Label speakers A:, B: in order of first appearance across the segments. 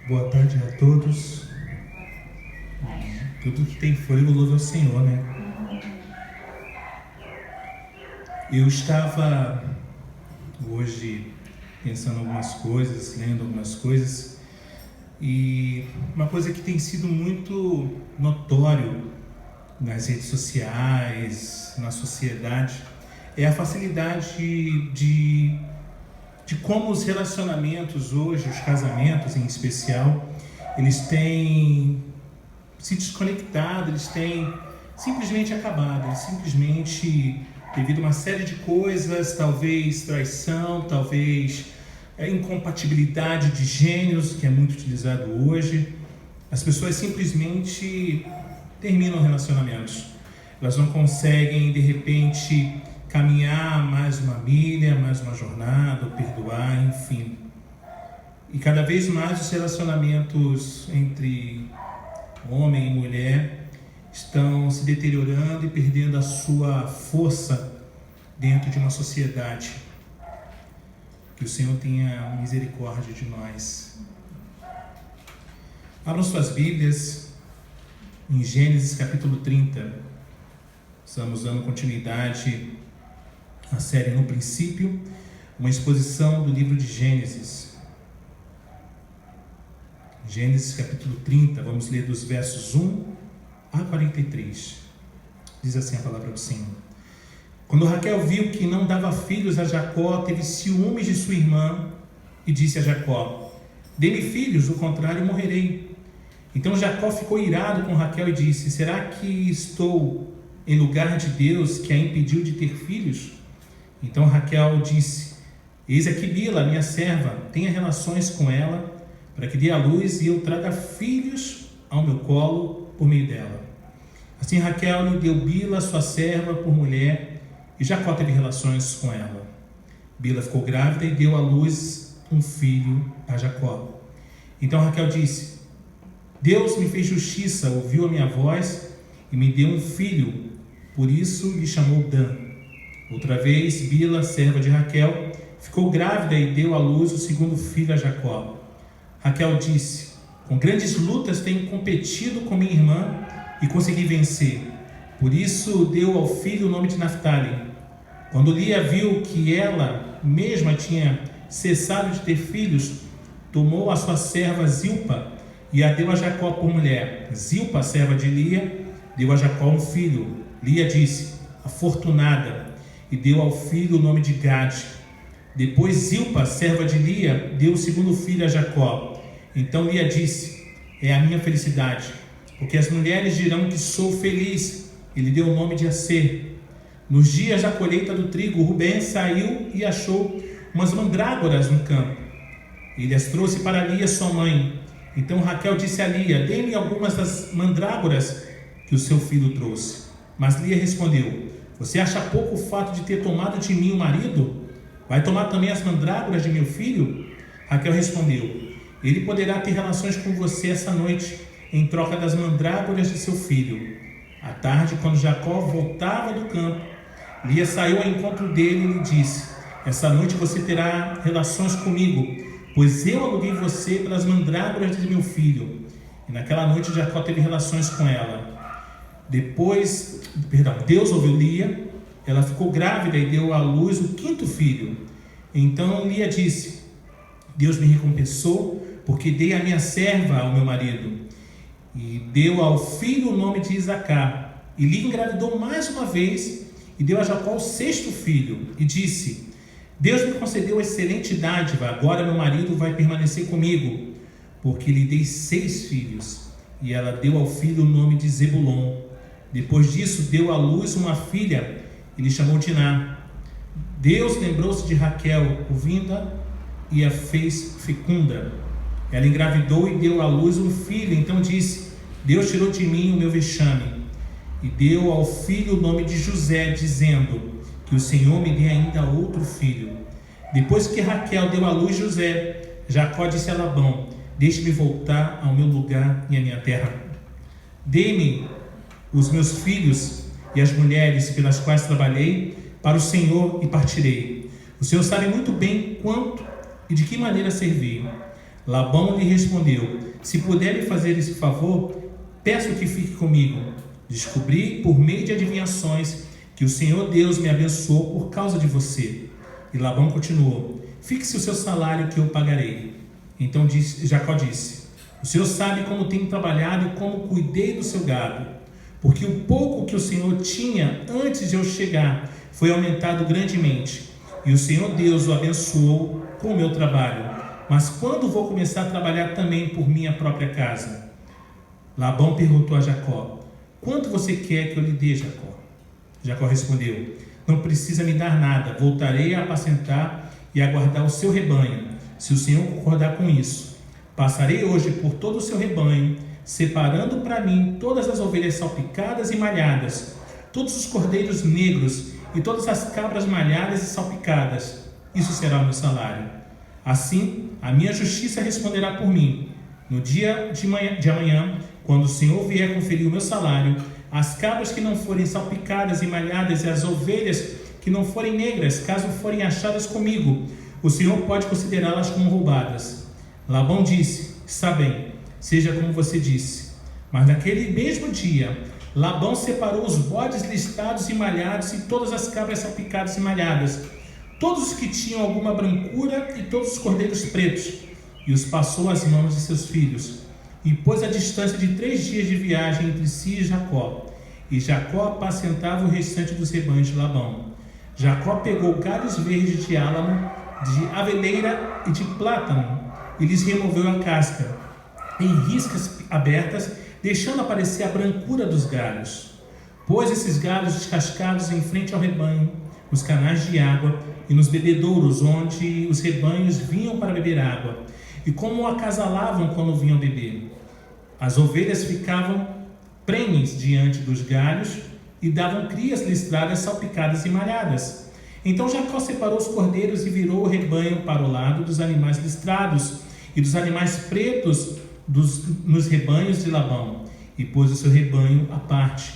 A: Boa tarde a todos. Tudo que tem fôlego louva ao Senhor, né? Eu estava hoje pensando algumas coisas, lendo algumas coisas, e uma coisa que tem sido muito notório nas redes sociais, na sociedade, é a facilidade de como os relacionamentos hoje, os casamentos em especial, eles têm se desconectado, eles têm simplesmente acabado, eles simplesmente, devido a uma série de coisas, talvez traição, talvez incompatibilidade de gêneros, que é muito utilizado hoje, as pessoas simplesmente terminam relacionamentos. Elas não conseguem, de repente, caminhar mais uma milha, mais uma jornada, ou perdoar, enfim. E cada vez mais os relacionamentos entre homem e mulher estão se deteriorando e perdendo a sua força dentro de uma sociedade. Que o Senhor tenha misericórdia de nós. Abram suas Bíblias em Gênesis capítulo 30. Estamos dando continuidade à série No Princípio, uma exposição do livro de Gênesis. Gênesis capítulo 30, vamos ler dos versos 1 a 43. Diz assim a palavra do Senhor. Quando Raquel viu que não dava filhos a Jacó, teve ciúmes de sua irmã e disse a Jacó: dê-me filhos, do contrário morrerei. Então Jacó ficou irado com Raquel e disse: será que estou em lugar de Deus que a impediu de ter filhos? Então Raquel disse: eis aqui Bila, minha serva, tenha relações com ela, para que dê à luz e eu traga filhos ao meu colo por meio dela. Assim Raquel lhe deu Bila, sua serva, por mulher, e Jacó teve relações com ela. Bila ficou grávida e deu à luz um filho a Jacó. Então Raquel disse: Deus me fez justiça, ouviu a minha voz e me deu um filho, por isso lhe chamou Dan. Outra vez Bila, serva de Raquel, ficou grávida e deu à luz o segundo filho a Jacó. Raquel disse: com grandes lutas tenho competido com minha irmã e consegui vencer. Por isso deu ao filho o nome de Naftali. Quando Lia viu que ela mesma tinha cessado de ter filhos, tomou a sua serva Zilpa e a deu a Jacó por mulher. Zilpa, serva de Lia, deu a Jacó um filho. Lia disse: afortunada, e deu ao filho o nome de Gade. Depois Zilpa, serva de Lia, deu o segundo filho a Jacó. Então Lia disse: é a minha felicidade, porque as mulheres dirão que sou feliz. E lhe deu o nome de Aser. Nos dias da colheita do trigo, Rubem saiu e achou umas mandrágoras no campo. Ele as trouxe para Lia, sua mãe. Então Raquel disse a Lia: dê-me algumas das mandrágoras que o seu filho trouxe. Mas Lia respondeu: você acha pouco o fato de ter tomado de mim o marido? Vai tomar também as mandrágoras de meu filho? Raquel respondeu: ele poderá ter relações com você essa noite, em troca das mandrágoras de seu filho. À tarde, quando Jacó voltava do campo, Lia saiu ao encontro dele e lhe disse: essa noite você terá relações comigo, pois eu aluguei você pelas mandrágoras de meu filho. E naquela noite Jacó teve relações com ela. Deus ouviu Lia, ela ficou grávida e deu à luz o quinto filho. Então Lia disse: Deus me recompensou, porque dei a minha serva ao meu marido. E deu ao filho o nome de Isacar. E Lia engravidou mais uma vez e deu a Jacó o sexto filho. E disse: Deus me concedeu excelente dádiva, agora meu marido vai permanecer comigo, porque lhe dei 6 filhos. E ela deu ao filho o nome de Zebulon. Depois disso deu à luz uma filha e lhe chamou Diná. Deus lembrou-se de Raquel, ouvindo-a, e a fez fecunda. Ela engravidou e deu à luz um filho. Então disse: Deus tirou de mim o meu vexame. E deu ao filho o nome de José, dizendo: que o Senhor me dê ainda outro filho. Depois que Raquel deu à luz José, Jacó disse a Labão: deixe-me voltar ao meu lugar e à minha terra. Dê-me os meus filhos e as mulheres pelas quais trabalhei para o Senhor e partirei. O Senhor sabe muito bem quanto e de que maneira servir. Labão lhe respondeu: se puder me fazer esse favor, peço que fique comigo. Descobri por meio de adivinhações que o Senhor Deus me abençoou por causa de você. E Labão continuou: fixe o seu salário que eu pagarei. Então Jacó disse: o Senhor sabe como tenho trabalhado e como cuidei do seu gado, porque o pouco que o Senhor tinha antes de eu chegar foi aumentado grandemente, e o Senhor Deus o abençoou com o meu trabalho. Mas quando vou começar a trabalhar também por minha própria casa? Labão perguntou a Jacó: quanto você quer que eu lhe dê, Jacó? Jacó respondeu: não precisa me dar nada, voltarei a apacentar e a guardar o seu rebanho, se o Senhor concordar com isso. Passarei hoje por todo o seu rebanho, separando para mim todas as ovelhas salpicadas e malhadas, todos os cordeiros negros e todas as cabras malhadas e salpicadas. Isso será o meu salário. Assim, a minha justiça responderá por mim. No dia de amanhã, quando o Senhor vier conferir o meu salário, as cabras que não forem salpicadas e malhadas e as ovelhas que não forem negras, caso forem achadas comigo, o Senhor pode considerá-las como roubadas. Labão disse: está bem, seja como você disse. Mas naquele mesmo dia, Labão separou os bodes listrados e malhados e todas as cabras salpicadas e malhadas, todos os que tinham alguma brancura e todos os cordeiros pretos, e os passou às mãos de seus filhos, e pôs a distância de 3 dias de viagem entre si e Jacó. E Jacó apacentava o restante dos rebanhos de Labão. Jacó pegou galhos verdes de álamo, de aveleira e de plátano, e lhes removeu a casca, em riscas abertas, deixando aparecer a brancura dos galhos. Pôs esses galhos descascados em frente ao rebanho, nos canais de água e nos bebedouros onde os rebanhos vinham para beber água, e como o acasalavam quando vinham beber. As ovelhas ficavam prenhes diante dos galhos e davam crias listradas, salpicadas e malhadas. Então Jacó separou os cordeiros e virou o rebanho para o lado dos animais listrados e dos animais pretos nos rebanhos de Labão, e pôs o seu rebanho à parte,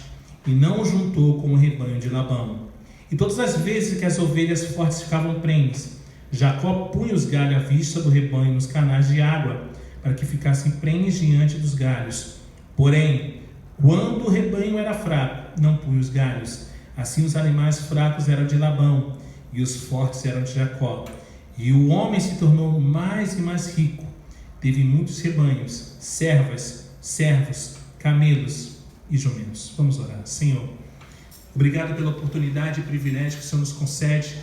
A: e não o juntou com o rebanho de Labão. E todas as vezes que as ovelhas fortes ficavam prenhes, Jacó punha os galhos à vista do rebanho nos canais de água, para que ficassem prenhes diante dos galhos. Porém, quando o rebanho era fraco, não punha os galhos. Assim os animais fracos eram de Labão, e os fortes eram de Jacó. E o homem se tornou mais e mais rico. Teve muitos rebanhos, servas, servos, camelos e jumentos. Vamos orar. Senhor, obrigado pela oportunidade e privilégio que o Senhor nos concede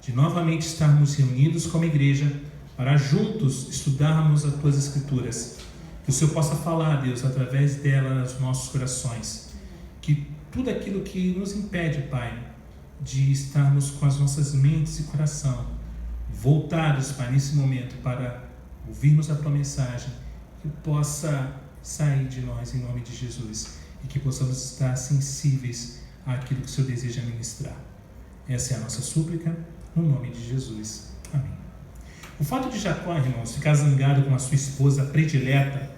A: de novamente estarmos reunidos como igreja para juntos estudarmos as Tuas Escrituras. Que o Senhor possa falar, Deus, através dela nos nossos corações. Que tudo aquilo que nos impede, Pai, de estarmos com as nossas mentes e coração voltados, Pai, nesse momento para ouvirmos a Tua mensagem, que possa sair de nós em nome de Jesus e que possamos estar sensíveis àquilo que o Senhor deseja ministrar. Essa é a nossa súplica, no nome de Jesus. Amém. O fato de Jacó, irmãos, ficar zangado com a sua esposa predileta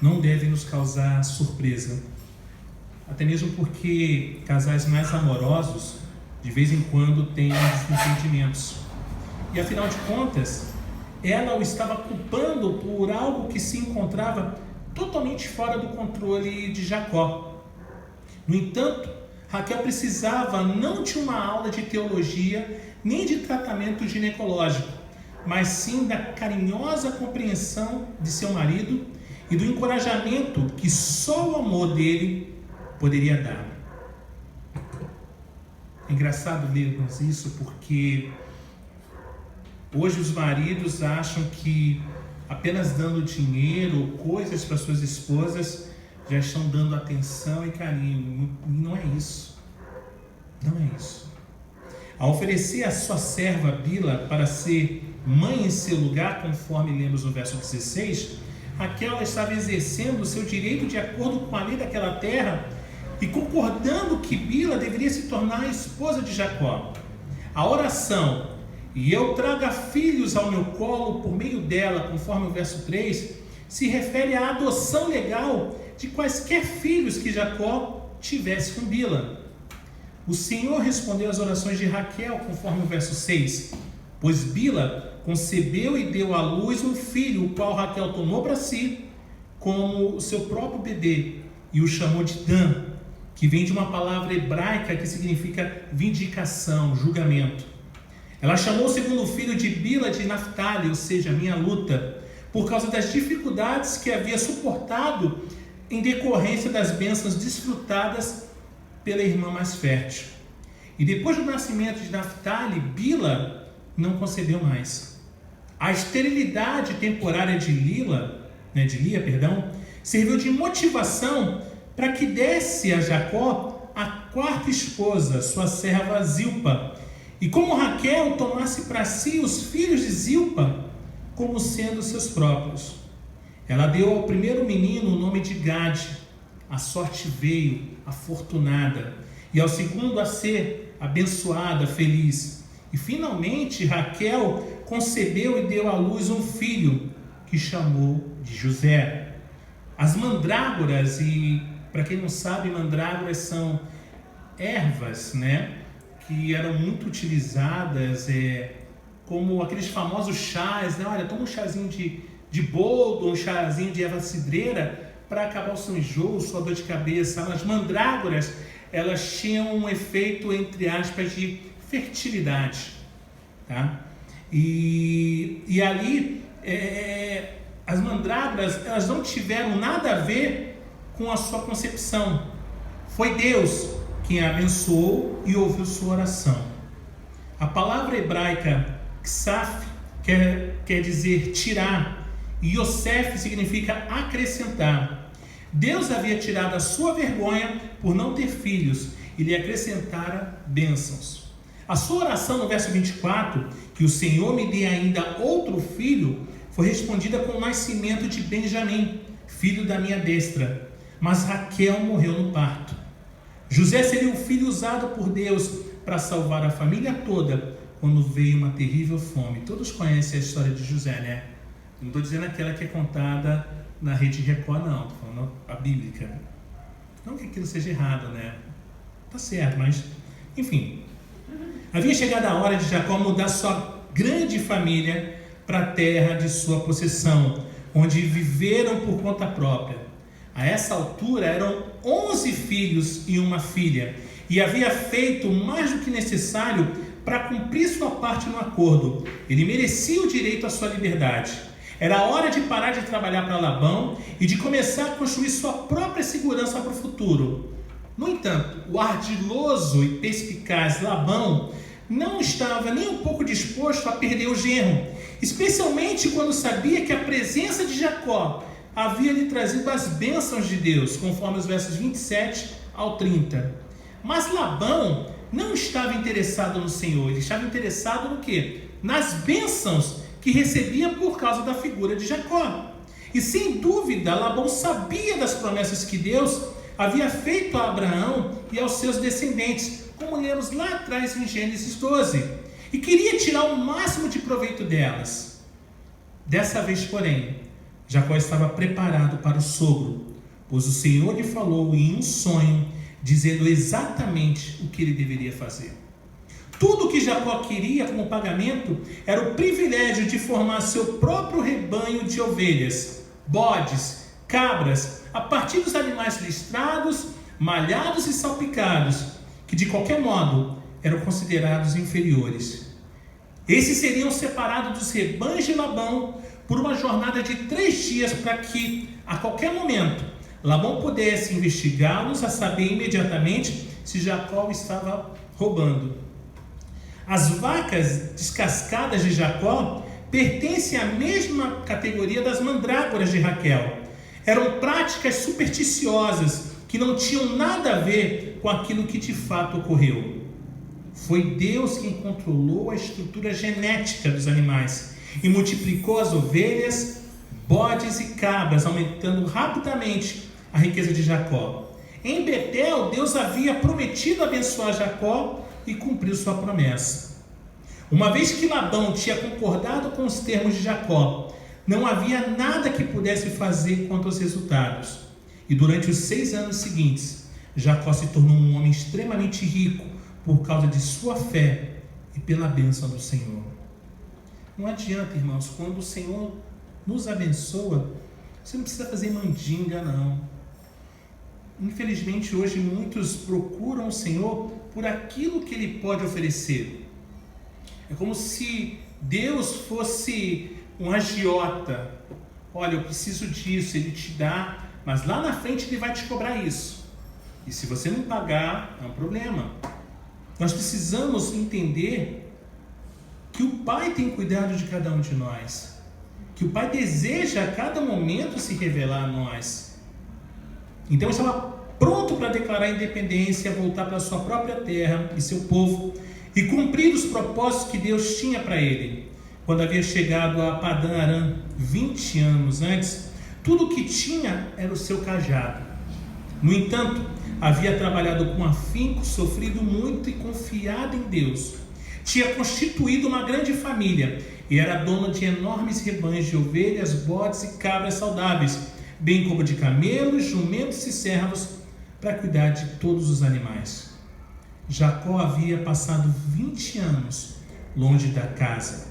A: não deve nos causar surpresa, até mesmo porque casais mais amorosos de vez em quando têm desentendimentos. E afinal de contas, ela o estava culpando por algo que se encontrava totalmente fora do controle de Jacó. No entanto, Raquel precisava não de uma aula de teologia, nem de tratamento ginecológico, mas sim da carinhosa compreensão de seu marido e do encorajamento que só o amor dele poderia dar. É engraçado lermos isso porque hoje os maridos acham que apenas dando dinheiro ou coisas para suas esposas já estão dando atenção e carinho. E não é isso. Não é isso. Ao oferecer a sua serva Bila para ser mãe em seu lugar, conforme lemos no verso 16, Raquel estava exercendo o seu direito de acordo com a lei daquela terra e concordando que Bila deveria se tornar a esposa de Jacó. A oração, e eu traga filhos ao meu colo por meio dela, conforme o verso 3, se refere à adoção legal de quaisquer filhos que Jacó tivesse com Bila. O Senhor respondeu às orações de Raquel, conforme o verso 6, pois Bila concebeu e deu à luz um filho, o qual Raquel tomou para si como o seu próprio bebê e o chamou de Dan, que vem de uma palavra hebraica que significa vindicação, julgamento. Ela chamou o segundo filho de Bila de Naftali, ou seja, minha luta, por causa das dificuldades que havia suportado em decorrência das bênçãos desfrutadas pela irmã mais fértil. E depois do nascimento de Naftali, Bila não concebeu mais. A esterilidade temporária de Lia, serviu de motivação para que desse a Jacó a quarta esposa, sua serva Zilpa, e como Raquel tomasse para si os filhos de Zilpa como sendo seus próprios. Ela deu ao primeiro menino o nome de Gade, a sorte veio, afortunada, e ao segundo a ser abençoada, feliz. E finalmente Raquel concebeu e deu à luz um filho, que chamou de José. As mandrágoras, e para quem não sabe, mandrágoras são ervas, que eram muito utilizadas como aqueles famosos chás, olha, toma um chazinho de boldo, um chazinho de erva cidreira para acabar o seu enjoo, sua dor de cabeça. As mandrágoras, elas tinham um efeito, entre aspas, de fertilidade, tá? E ali, as mandrágoras, elas não tiveram nada a ver com a sua concepção. Foi Deus quem a abençoou e ouviu sua oração. A palavra hebraica ksaf quer dizer tirar, e Yosef significa acrescentar. Deus havia tirado a sua vergonha por não ter filhos e lhe acrescentara bênçãos. A sua oração no verso 24, que o Senhor me dê ainda outro filho, foi respondida com o nascimento de Benjamim, filho da minha destra. Mas Raquel morreu no parto. José seria o filho usado por Deus para salvar a família toda quando veio uma terrível fome. Todos conhecem a história de José, Não estou dizendo aquela que é contada na Rede Record, não. Estou falando a bíblica. Não que aquilo seja errado, Tá certo, mas... Enfim. Havia chegado a hora de Jacó mudar sua grande família para a terra de sua possessão, onde viveram por conta própria. A essa altura eram 11 filhos e uma filha, e havia feito mais do que necessário para cumprir sua parte no acordo. Ele merecia o direito à sua liberdade. Era hora de parar de trabalhar para Labão e de começar a construir sua própria segurança para o futuro. No entanto, o ardiloso e perspicaz Labão não estava nem um pouco disposto a perder o genro, especialmente quando sabia que a presença de Jacó havia lhe trazido as bênçãos de Deus, conforme os versos 27 ao 30. Mas Labão não estava interessado no Senhor, ele estava interessado no quê? Nas bênçãos que recebia por causa da figura de Jacó. E sem dúvida, Labão sabia das promessas que Deus havia feito a Abraão e aos seus descendentes, como lemos lá atrás em Gênesis 12, e queria tirar o máximo de proveito delas. Dessa vez, porém, Jacó estava preparado para o sogro, pois o Senhor lhe falou em um sonho, dizendo exatamente o que ele deveria fazer. Tudo o que Jacó queria como pagamento era o privilégio de formar seu próprio rebanho de ovelhas, bodes, cabras, a partir dos animais listrados, malhados e salpicados, que de qualquer modo eram considerados inferiores. Esses seriam separados dos rebanhos de Labão por uma jornada de 3 dias, para que, a qualquer momento, Labão pudesse investigá-los a saber imediatamente se Jacó estava roubando. As vacas descascadas de Jacó pertencem à mesma categoria das mandrágoras de Raquel. Eram práticas supersticiosas que não tinham nada a ver com aquilo que de fato ocorreu. Foi Deus quem controlou a estrutura genética dos animais e multiplicou as ovelhas, bodes e cabras, aumentando rapidamente a riqueza de Jacó. Em Betel, Deus havia prometido abençoar Jacó e cumpriu sua promessa. Uma vez que Labão tinha concordado com os termos de Jacó, não havia nada que pudesse fazer quanto aos resultados. E durante os 6 anos seguintes, Jacó se tornou um homem extremamente rico por causa de sua fé e pela bênção do Senhor. Não adianta, irmãos, quando o Senhor nos abençoa, você não precisa fazer mandinga, não. Infelizmente, hoje muitos procuram o Senhor por aquilo que Ele pode oferecer. É como se Deus fosse um agiota. Olha, eu preciso disso, Ele te dá, mas lá na frente Ele vai te cobrar isso. E se você não pagar, é um problema. Nós precisamos entender que o Pai tem cuidado de cada um de nós. Que o Pai deseja a cada momento se revelar a nós. Então ele estava pronto para declarar a independência, voltar para a sua própria terra e seu povo e cumprir os propósitos que Deus tinha para ele. Quando havia chegado a Padã Arã 20 anos antes, tudo o que tinha era o seu cajado. No entanto, havia trabalhado com afinco, sofrido muito e confiado em Deus. Tinha constituído uma grande família e era dono de enormes rebanhos de ovelhas, bodes e cabras saudáveis, bem como de camelos, jumentos e servos, para cuidar de todos os animais. Jacó havia passado 20 anos longe da casa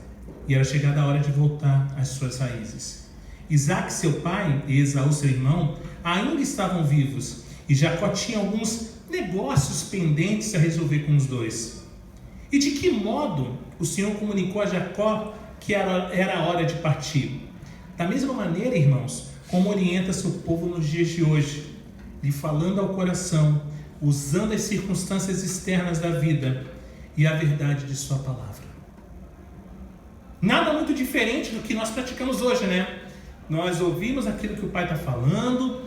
A: e era chegada a hora de voltar às suas raízes. Isaac, seu pai, e Esaú, seu irmão, ainda estavam vivos e Jacó tinha alguns negócios pendentes a resolver com os dois. E de que modo o Senhor comunicou a Jacó que era a hora de partir? Da mesma maneira, irmãos, como orienta seu povo nos dias de hoje, lhe falando ao coração, usando as circunstâncias externas da vida e a verdade de sua palavra. Nada muito diferente do que nós praticamos hoje, né? Nós ouvimos aquilo que o Pai está falando,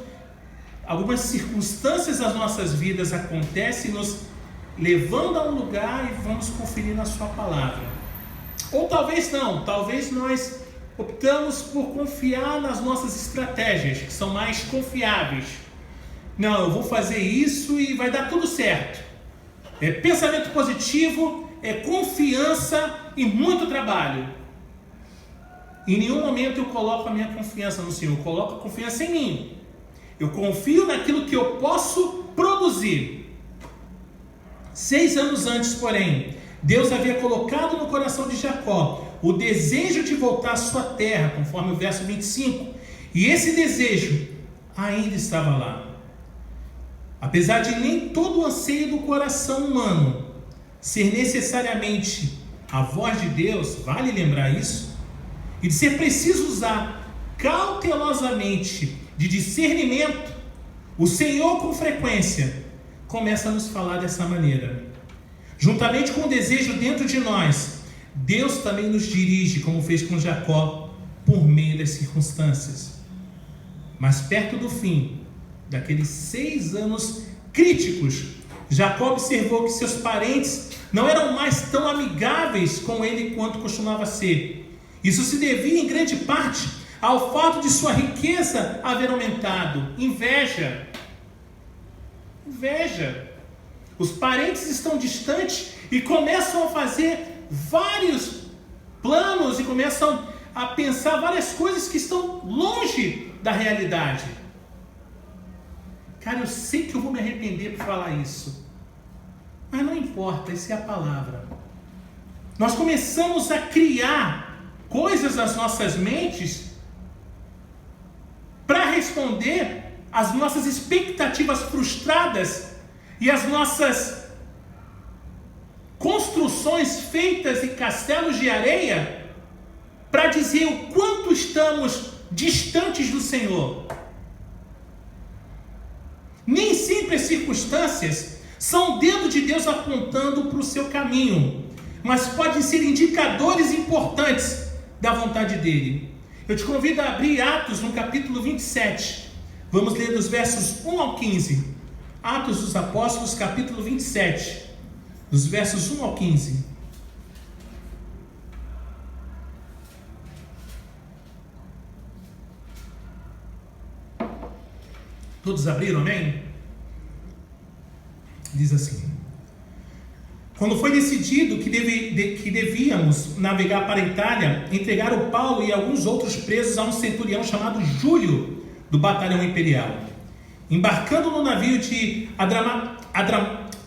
A: algumas circunstâncias das nossas vidas acontecem, nos levando a um lugar e vamos conferir na sua palavra. Ou talvez não, talvez nós optamos por confiar nas nossas estratégias, que são mais confiáveis. Não, eu vou fazer isso e vai dar tudo certo. É pensamento positivo, é confiança e muito trabalho. Em nenhum momento eu coloco a minha confiança no Senhor, eu coloco a confiança em mim. Eu confio naquilo que eu posso produzir. 6 anos antes, porém, Deus havia colocado no coração de Jacó o desejo de voltar à sua terra, conforme o verso 25. E esse desejo ainda estava lá. Apesar de nem todo o anseio do coração humano ser necessariamente a voz de Deus, vale lembrar isso, e de ser preciso usar cautelosamente de discernimento, o Senhor com frequência começa a nos falar dessa maneira. Juntamente com o desejo dentro de nós, Deus também nos dirige, como fez com Jacó, por meio das circunstâncias. Mas perto do fim, daqueles 6 anos críticos, Jacó observou que seus parentes não eram mais tão amigáveis com ele quanto costumava ser. Isso se devia em grande parte ao fato de sua riqueza haver aumentado. Inveja. Os parentes estão distantes e começam a fazer vários planos e começam a pensar várias coisas que estão longe da realidade. Cara, eu sei que eu vou me arrepender por falar isso, mas não importa, essa é a palavra. Nós começamos a criar coisas nas nossas mentes para responder às nossas expectativas frustradas e às nossas construções feitas em castelos de areia, para dizer o quanto estamos distantes do Senhor. Nem sempre as circunstâncias são o dedo de Deus apontando para o seu caminho, mas podem ser indicadores importantes da vontade dele. Eu te convido a abrir Atos no capítulo 27. Vamos ler dos versos 1 ao 15. Atos dos Apóstolos, capítulo 27, dos versos 1 ao 15. Todos abriram, amém? Diz assim: quando foi decidido que devíamos navegar para a Itália, entregaram Paulo e alguns outros presos a um centurião chamado Júlio, do batalhão imperial. Embarcando no navio de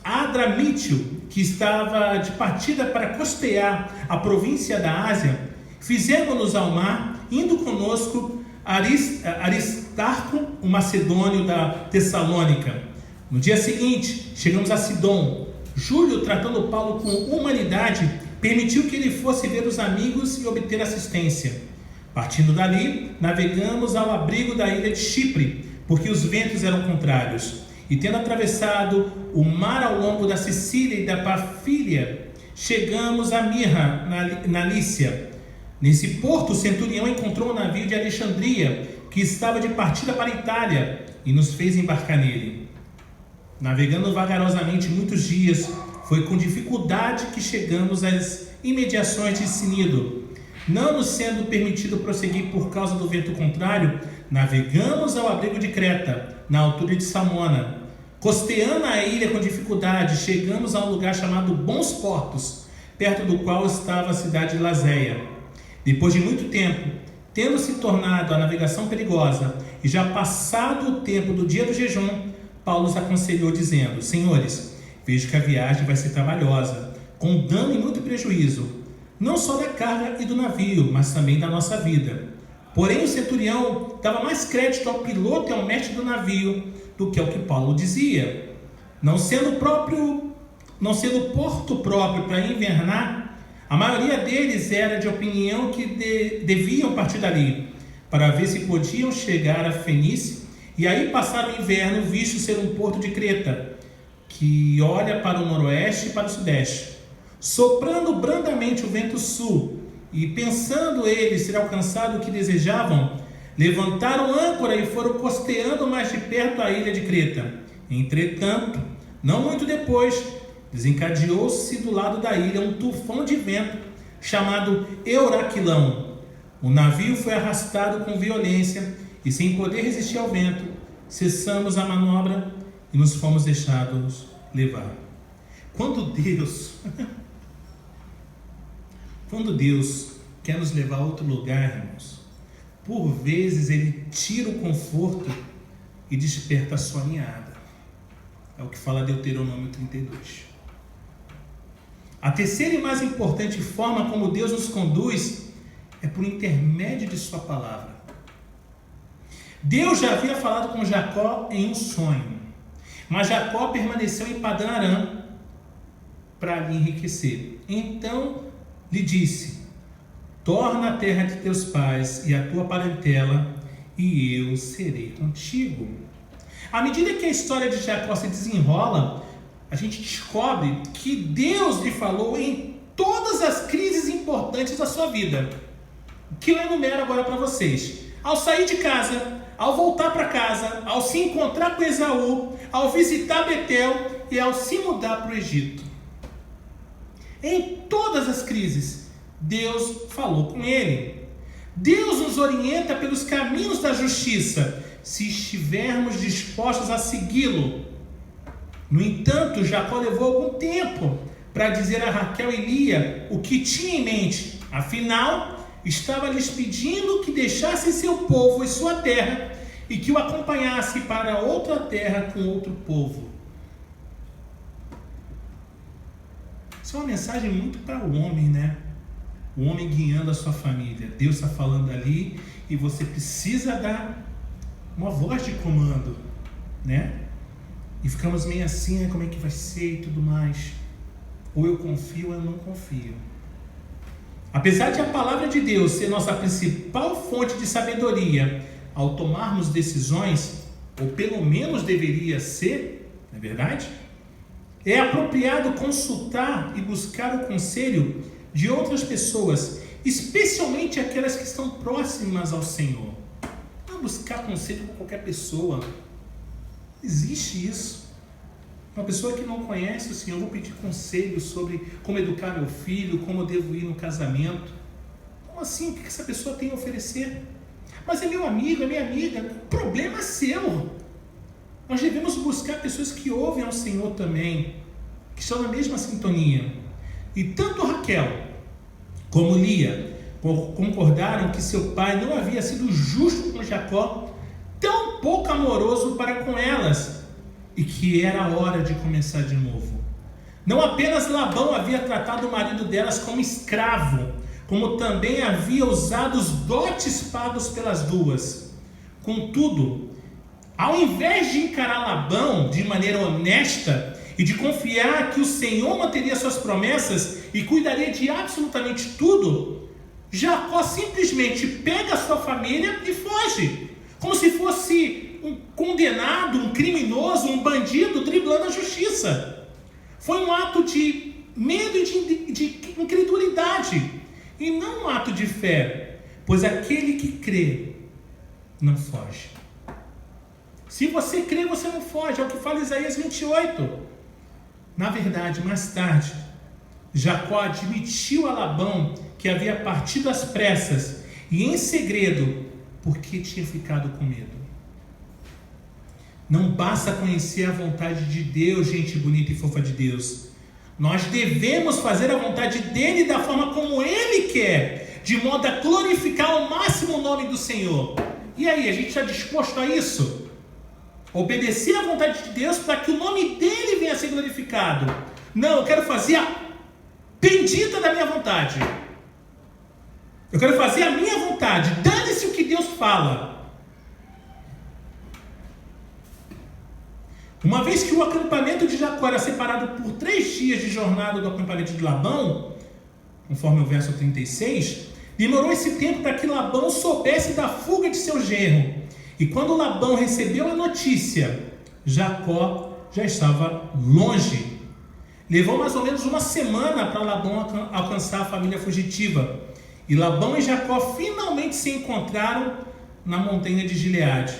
A: Adramítio, que estava de partida para costear a província da Ásia, fizemos-nos ao mar, indo conosco Aristarco, o macedônio da Tessalônica. No dia seguinte, chegamos a Sidom. Júlio, tratando Paulo com humanidade, permitiu que ele fosse ver os amigos e obter assistência. Partindo dali, navegamos ao abrigo da ilha de Chipre, porque os ventos eram contrários. E tendo atravessado o mar ao longo da Sicília e da Pafília, chegamos a Mirra, na Lícia. Nesse porto, o centurião encontrou um navio de Alexandria, que estava de partida para a Itália, e nos fez embarcar nele. Navegando vagarosamente muitos dias, foi com dificuldade que chegamos às imediações de Cnido. Não nos sendo permitido prosseguir por causa do vento contrário, navegamos ao abrigo de Creta, na altura de Salmona. Costeando a ilha com dificuldade, chegamos a um lugar chamado Bons Portos, perto do qual estava a cidade de Laséia. Depois de muito tempo, tendo se tornado a navegação perigosa e já passado o tempo do dia do jejum, Paulo os aconselhou dizendo: Senhores, vejo que a viagem vai ser trabalhosa, com dano e muito prejuízo, não só da carga e do navio, mas também da nossa vida. Porém, o centurião dava mais crédito ao piloto e ao mestre do navio do que ao que Paulo dizia. Não sendo porto próprio para invernar, a maioria deles era de opinião que deviam partir dali, para ver se podiam chegar a Fenícia e aí passar o inverno, visto ser um porto de Creta, que olha para o noroeste e para o sudeste. Soprando brandamente o vento sul, e pensando eles ter alcançado o que desejavam, levantaram âncora e foram costeando mais de perto a ilha de Creta. Entretanto, não muito depois, desencadeou-se do lado da ilha um tufão de vento chamado Euraquilão. O navio foi arrastado com violência e, sem poder resistir ao vento, cessamos a manobra e nos fomos deixados levar. Quando Deus quer nos levar a outro lugar, irmãos, por vezes Ele tira o conforto e desperta a sonhada. É o que fala Deuteronômio 32. A terceira e mais importante forma como Deus nos conduz é por intermédio de sua palavra. Deus já havia falado com Jacó em um sonho, mas Jacó permaneceu em Padã Arã para lhe enriquecer. Então lhe disse: torna a terra de teus pais e a tua parentela, e eu serei contigo. À medida que a história de Jacó se desenrola, a gente descobre que Deus lhe falou em todas as crises importantes da sua vida, que eu enumero agora para vocês. Ao sair de casa, ao voltar para casa, ao se encontrar com Esaú, ao visitar Betel e ao se mudar para o Egito. Em todas as crises, Deus falou com ele. Deus nos orienta pelos caminhos da justiça, se estivermos dispostos a segui-lo. No entanto, Jacó levou algum tempo para dizer a Raquel e Lia o que tinha em mente. Afinal, estava lhes pedindo que deixassem seu povo e sua terra e que o acompanhasse para outra terra com outro povo. Isso é uma mensagem muito para o homem, né? O homem guiando a sua família. Deus está falando ali e você precisa dar uma voz de comando, né? E ficamos meio assim, como é que vai ser e tudo mais. Ou eu confio ou eu não confio. Apesar de a palavra de Deus ser nossa principal fonte de sabedoria, ao tomarmos decisões, ou pelo menos deveria ser, não é verdade? É apropriado consultar e buscar o conselho de outras pessoas, especialmente aquelas que estão próximas ao Senhor. Não buscar conselho com qualquer pessoa. Existe isso. Uma pessoa que não conhece o Senhor, vou pedir conselho sobre como educar meu filho, como eu devo ir no casamento. Como assim? O que essa pessoa tem a oferecer? Mas é meu amigo, é minha amiga. O problema é seu. Nós devemos buscar pessoas que ouvem ao Senhor também, que estão na mesma sintonia. E tanto Raquel como Lia concordaram que seu pai não havia sido justo com Jacó, tão pouco amoroso para com elas, e que era a hora de começar de novo. Não apenas Labão havia tratado o marido delas como escravo, como também havia usado os dotes pagos pelas duas. Contudo, ao invés de encarar Labão de maneira honesta e de confiar que o Senhor manteria suas promessas e cuidaria de absolutamente tudo, Jacó simplesmente pega a sua família e foge, como se fosse um condenado, um criminoso, um bandido driblando a justiça. Foi um ato de medo e de incredulidade, e não um ato de fé, pois aquele que crê não foge. Se você crê, você não foge, é o que fala Isaías 28. Na verdade, mais tarde, Jacó admitiu a Labão que havia partido às pressas e em segredo, porque tinha ficado com medo. Não basta conhecer a vontade de Deus, gente bonita e fofa de Deus. Nós devemos fazer a vontade dele da forma como ele quer, de modo a glorificar ao máximo o nome do Senhor. E aí, a gente está disposto a isso? Obedecer à vontade de Deus para que o nome dele venha a ser glorificado. Não, eu quero fazer a bendita da minha vontade. Eu quero fazer a minha vontade. Dane-se o que Deus fala. Uma vez que o acampamento de Jacó era separado por 3 dias de jornada do acampamento de Labão, conforme o verso 36, demorou esse tempo para que Labão soubesse da fuga de seu genro. E quando Labão recebeu a notícia, Jacó já estava longe. Levou mais ou menos uma semana para Labão alcançar a família fugitiva. E Labão e Jacó finalmente se encontraram na montanha de Gileade.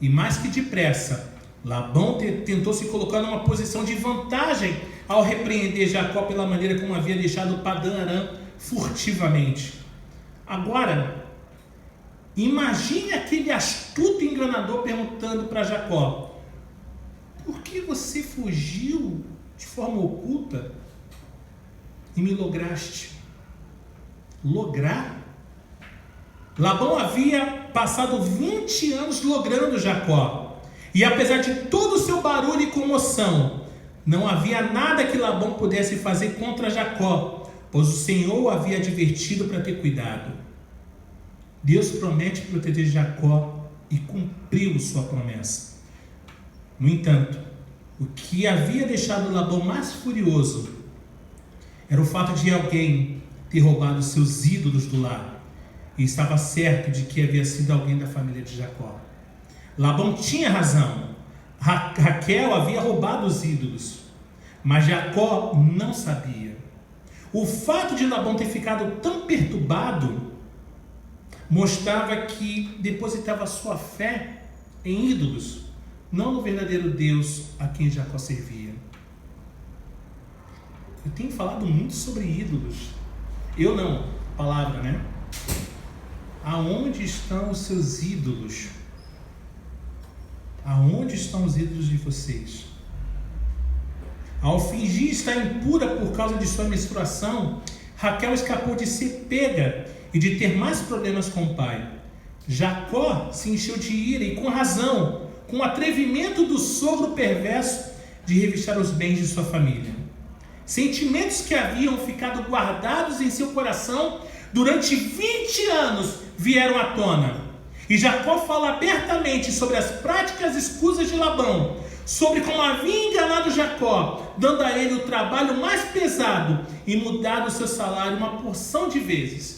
A: E mais que depressa, Labão tentou se colocar numa posição de vantagem ao repreender Jacó pela maneira como havia deixado Padã-Arã furtivamente. Agora, imagine aquele astuto enganador perguntando para Jacó: por que você fugiu de forma oculta e me lograste? Lograr? Labão havia passado 20 anos logrando Jacó. E apesar de todo o seu barulho e comoção, não havia nada que Labão pudesse fazer contra Jacó, pois o Senhor o havia advertido para ter cuidado. Deus promete proteger Jacó e cumpriu sua promessa. No entanto, o que havia deixado Labão mais furioso era o fato de alguém ter roubado seus ídolos do lar, e estava certo de que havia sido alguém da família de Jacó. Labão tinha razão. Raquel havia roubado os ídolos, mas Jacó não sabia. O fato de Labão ter ficado tão perturbado mostrava que depositava sua fé em ídolos, não no verdadeiro Deus a quem Jacó servia. Eu tenho falado muito sobre ídolos. Eu não, palavra, né? Aonde estão os seus ídolos? Aonde estão os ídolos de vocês? Ao fingir estar impura por causa de sua menstruação, Raquel escapou de ser pega e de ter mais problemas com o pai. Jacó se encheu de ira e com razão, com o atrevimento do sogro perverso de revistar os bens de sua família. Sentimentos que haviam ficado guardados em seu coração durante 20 anos vieram à tona. E Jacó fala abertamente sobre as práticas escusas de Labão, sobre como havia enganado Jacó, dando a ele o trabalho mais pesado e mudado o seu salário uma porção de vezes.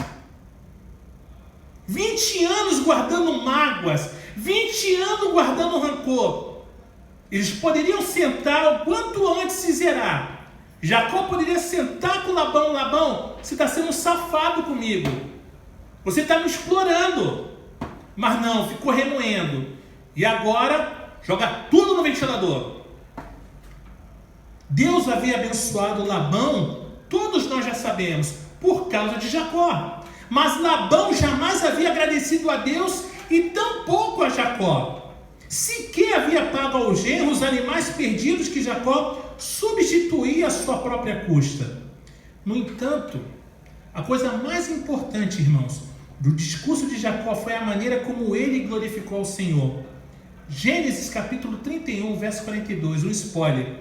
A: 20 anos guardando mágoas, 20 anos guardando rancor. Eles poderiam sentar o quanto antes se zerar. Jacó poderia sentar com Labão: Labão, você está sendo um safado comigo, você está me explorando. Mas não, ficou remoendo. E agora, joga tudo no ventilador. Deus havia abençoado Labão, todos nós já sabemos, por causa de Jacó. Mas Labão jamais havia agradecido a Deus e tampouco a Jacó. Sequer havia pago ao genro os animais perdidos que Jacó substituía à sua própria custa. No entanto, a coisa mais importante, irmãos, do discurso de Jacó foi a maneira como ele glorificou ao Senhor. Gênesis capítulo 31, verso 42, um spoiler,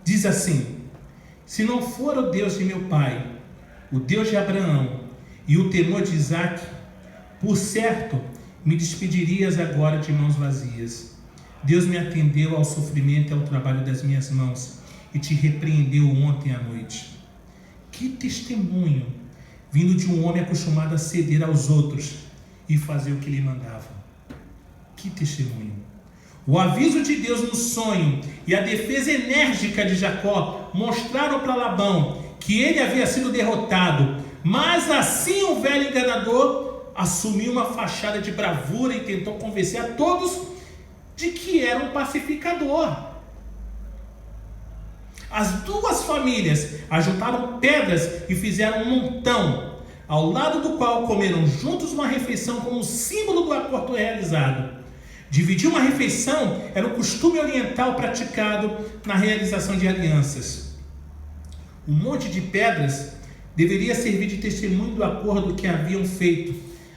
A: diz assim: se não for o Deus de meu pai, o Deus de Abraão, e o temor de Isaque, por certo, me despedirias agora de mãos vazias. Deus me atendeu ao sofrimento e ao trabalho das minhas mãos e te repreendeu ontem à noite. Que testemunho, vindo de um homem acostumado a ceder aos outros e fazer o que lhe mandavam. Que testemunho. O aviso de Deus no sonho e a defesa enérgica de Jacó mostraram para Labão que ele havia sido derrotado, mas assim o velho enganador assumiu uma fachada de bravura e tentou convencer a todos de que era um pacificador. As duas famílias ajuntaram pedras e fizeram um montão, ao lado do qual comeram juntos uma refeição como símbolo do acordo realizado. Dividir uma refeição era um costume oriental praticado na realização de alianças. Um monte de pedras deveria servir de testemunho do acordo que haviam feito,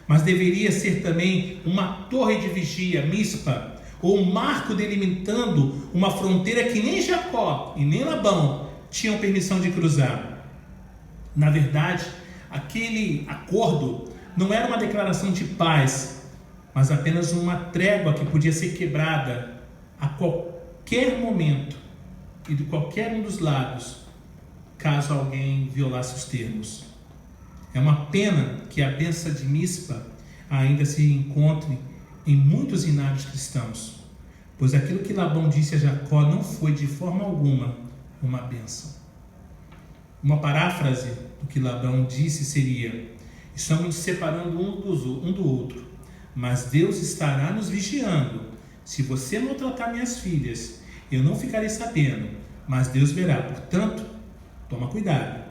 A: mas deveria ser também uma torre de vigia, Mispa, ou um marco delimitando uma fronteira que nem Jacó e nem Labão tinham permissão de cruzar. Na verdade, aquele acordo não era uma declaração de paz, mas apenas uma trégua que podia ser quebrada a qualquer momento e de qualquer um dos lados, caso alguém violasse os termos. É uma pena que a bênção de Mispa ainda se encontre em muitos inários cristãos, pois aquilo que Labão disse a Jacó não foi de forma alguma uma bênção. Uma paráfrase do que Labão disse seria: estamos nos separando um do outro, mas Deus estará nos vigiando. Se você maltratar minhas filhas, eu não ficarei sabendo, mas Deus verá. Portanto, toma cuidado.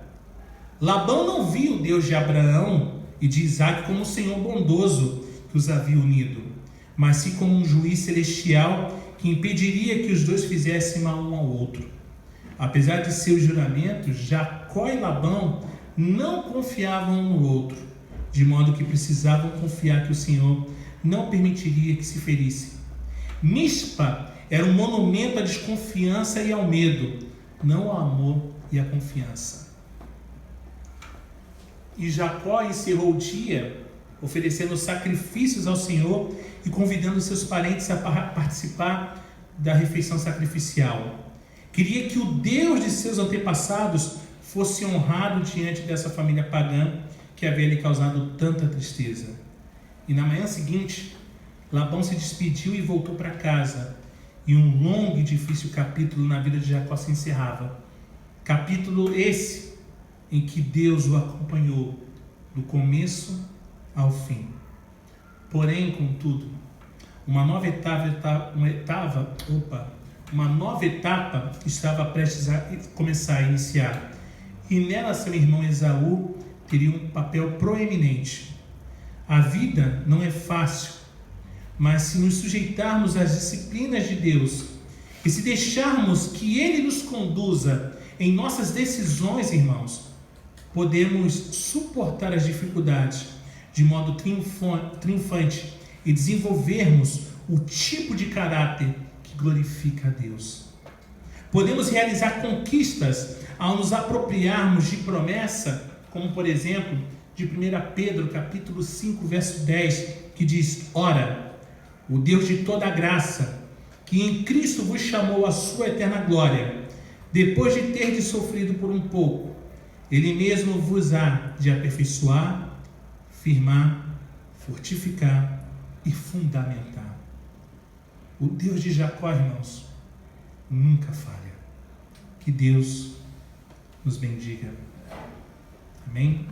A: Labão não viu o Deus de Abraão e de Isaque como um Senhor bondoso que os havia unido, mas sim como um juiz celestial que impediria que os dois fizessem mal um ao outro. Apesar de seus juramentos, Jacó e Labão não confiavam um no outro, de modo que precisavam confiar que o Senhor não permitiria que se ferissem. Mispa era um monumento à desconfiança e ao medo, não ao amor e à confiança. E Jacó encerrou o dia oferecendo sacrifícios ao Senhor e convidando seus parentes a participar da refeição sacrificial. Queria que o Deus de seus antepassados fosse honrado diante dessa família pagã que havia lhe causado tanta tristeza. E na manhã seguinte, Labão se despediu e voltou para casa, e um longo e difícil capítulo na vida de Jacó se encerrava. Capítulo esse em que Deus o acompanhou do começo ao fim. Porém, contudo, uma nova etapa estava prestes a começar a iniciar, e nela seu irmão Esaú teria um papel proeminente. A vida não é fácil, mas se nos sujeitarmos às disciplinas de Deus e se deixarmos que Ele nos conduza em nossas decisões, irmãos, podemos suportar as dificuldades de modo triunfante e desenvolvermos o tipo de caráter que glorifica a Deus. Podemos realizar conquistas ao nos apropriarmos de promessa, como por exemplo, de 1 Pedro capítulo 5, verso 10, que diz: ora, o Deus de toda a graça, que em Cristo vos chamou à sua eterna glória, depois de terdes sofrido por um pouco, Ele mesmo vos há de aperfeiçoar, firmar, fortificar e fundamentar. O Deus de Jacó, irmãos, nunca falha. Que Deus nos bendiga. Amém?